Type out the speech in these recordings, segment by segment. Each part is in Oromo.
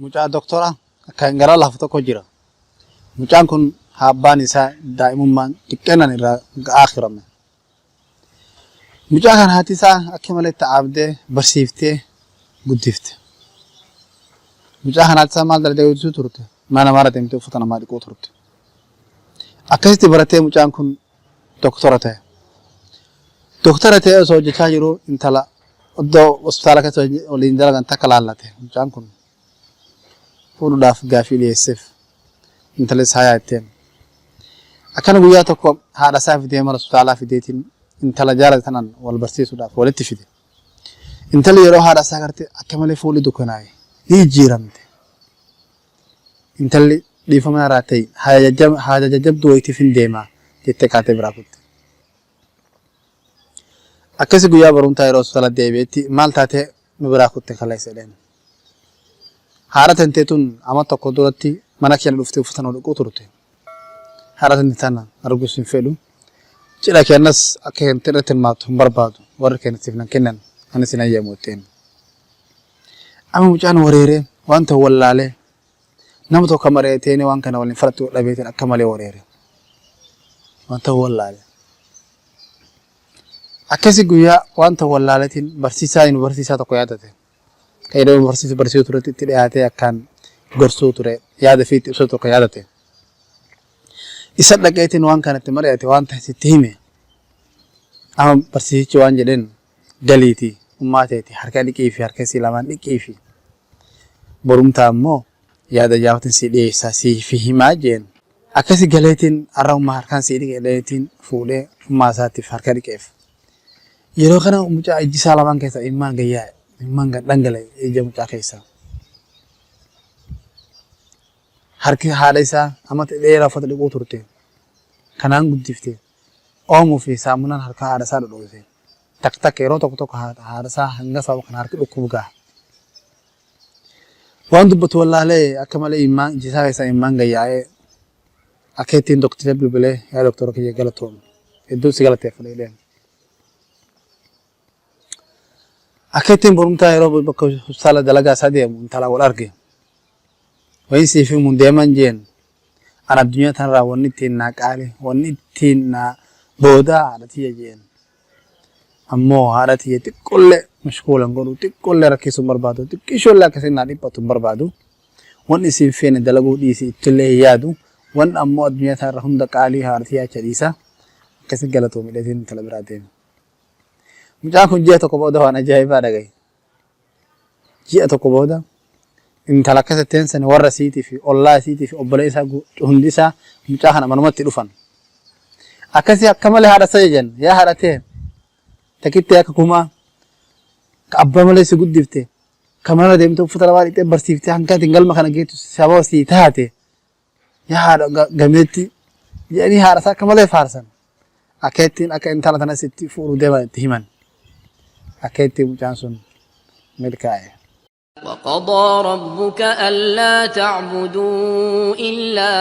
mucaa doktora kan gara lafa tokko jira. Mucaan kun abbaan isaa daa'imummaan xiqqeenan irraa aakhirame. Mucaa kan haati isaa akka malee taa'abdee barsiiftee guddifte. Mucaa kan haati isaa maal dalaguu turte? Mana mara deemtee uffata namaa dhiquu turte. Akkasitti baratee mucaan kun doktora ta'e. Doktora ta'e osoo hojjechaa jiru intala iddoo hospitaala keessa waliin dalagan takka laallate. Mucaan kun fuudhuudhaaf gaaffii dhiyeesseef intala isaa yaa'etteen. Akkana guyyaa tokko haadha isaa fidee mana hospitaalaa fideetiin intala jaalatan wal barsiisuudhaaf walitti fide. Intalli yeroo haadha isaa garte akka malee fuulli dukkanaa'e ni jijjiiramte. Intalli dhiifama irraa ta'e haja jajjabduu wayitiif hin deemaa jettee kaatee biraa kutte. Akkasi guyyaa barumsaa yeroo hospitaala deebi'etti maal taatee nu biraa kutte kaleessa jedheen. Haadha tantee tun amma tokko duratti mana keenya dhuftee uffata nu dhiquu turte. Haadha tantee tana arguus hin fedhu. Cidha keenyas akka hin irratti hirmaatu hin barbaadu. Warri keenyasiif nan kennan anis hin ayyamu jetteen. Amma mucaan wareeree wanta wallaalee nama tokko mareeteen waan kana waliin fudhatu dhabeetiin akka malee wareere. Wanta wallaalee. Akkasi guyyaa wanta wallaaleetiin barsiisaa tokko yaadate. Kaayidoo barsiisuu turetti itti dhiyaatee akkaan gorsuu ture yaada fi ibsa tokko yaadate. Isa dhaqeetiin waan kanatti mari'ate wanta sitti hime. Amma barsiisichi waan jedheen galiitii ummaateeti harka dhiqii fi harka isii lamaan dhiqii fi borumtaa ammoo yaada jaafatin si dhiyeessaa si fi himaa jeen. Akkasi galeetiin har'a ummaa harkaan si dhiqeetiin fuudhee ummaa isaatiif harka dhiqeef. Yeroo kana mucaa ijji isaa lamaan keessa immaan gayyaa'e. Immaan dhangala'e ija mucaa keessaa. Harki haadha isaa amma dheeraa uffata dhiquu turte. Kanaan guddifte. Oomuu fi saamunaan harka haadha isaa dhodhoote. Takka yeroo tokko haadha isaa hanga sababa kana harki dhukkubu gaha. Waan dubbatu wallaalee akka malee immaan iji isaa keessaa immaan gayyaa'ee akka ittiin doktora bilbilee yaa doktora kiyya galatoomu. Hedduu si galateeffadha jedheen. Akka ittiin borumtaa yeroo bakka hospitaala dalagaa isaa deemu intala wal arge. Wayin siif himuun deeman jeen an addunyaa tanarraa wanni ittiin naa qaale wanni ittiin naa boodaa haadha tiyya jeen. Ammoo haadha tiyya xiqqollee mashkuulan godhu xiqqollee rakkisuu barbaadu xiqqishoollee akkasiin naa dhiphatu barbaadu. Wanni isiin feene dalaguu dhiisi ittillee yaadu wanni ammoo addunyaa tanarraa hunda qaalii haadha tiyyaa acha dhiisa akkasi galatoo midhatiin intala biraa deeme. Mucaan kun ji'a tokko booda waan ajaa'ibaa dhagaye. Ji'a tokko booda intala akka setteen warra siitii fi ollaa siitii fi obbolee isaa hundi isaa mucaa kana manumatti dhufan. Akkasii akka malee haadha isaa jedhan yaa haadha ta'e takittee akka kumaa ka abbaa malee si guddifte ka mana deemtee uffata lamaa dhiqxee barsiiftee hanga ittiin galma kana geettu sababa sii taate yaa haadha gameetti jedhanii haadha isaa akka malee faarsan. Akka ittiin akka intala tanas itti fuudhuu deeman itti himan. Akka ittiin mucaan sun milkaa'e. وقضى ربك ألا تعبدوا إلا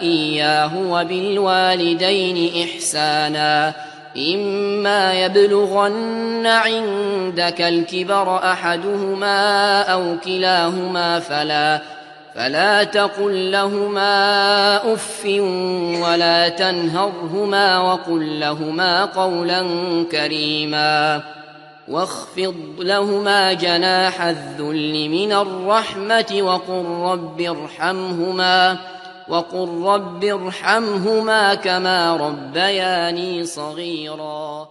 إياه وبالوالدين إحسانا إما يبلغن عندك الكبر أحدهما أو كلاهما فلا تقل لهما أف ولا تنهرهما وقل لهما قولا كريما واخفض لهما جناح الذل من الرحمة وقل رب ارحمهما كما ربياني صغيرا.